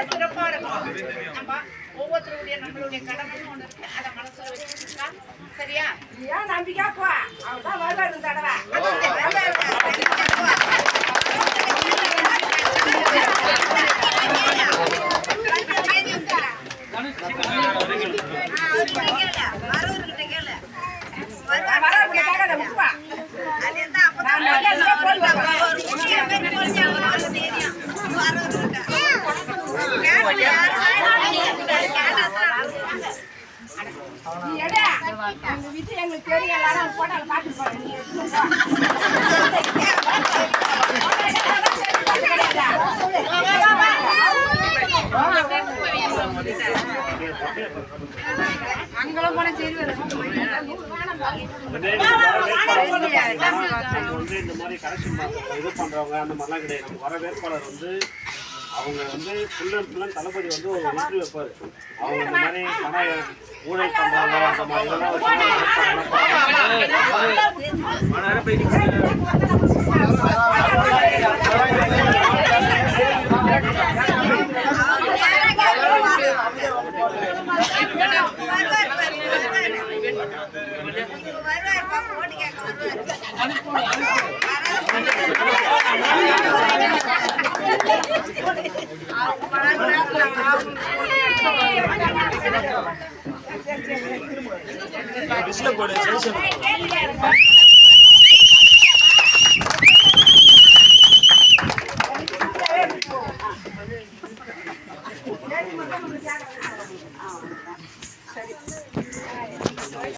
சிறப்பா இருக்கும். ஒவ்வொருத்தருடைய நம்மளுடைய கடமைன்னு ஒண்ணு இருக்கு. அதை மனசுல வச்சுக்கா சரியா? ஏன் நம்பிக்கா போ அவதான் வருவாரு தடவை எங்களுக்கு தெரியும் எல்லாரும் போட்டாலும் பாட்டு போறேன் அங்கெல்லாம் போன சரி இந்த மாதிரி கரெக்ஷன் இது பண்றவங்க அந்த மாதிரிலாம் கிடையாது. வர வேட்பாளர் வந்து அவங்க வந்து ஃபுல்லா தளபதி வந்து ஒரு இன்டர்வியூ வைப்பாரு. அவங்க இந்த மாதிரி ஊழல் பண்றாங்க அந்த மாதிரி போடு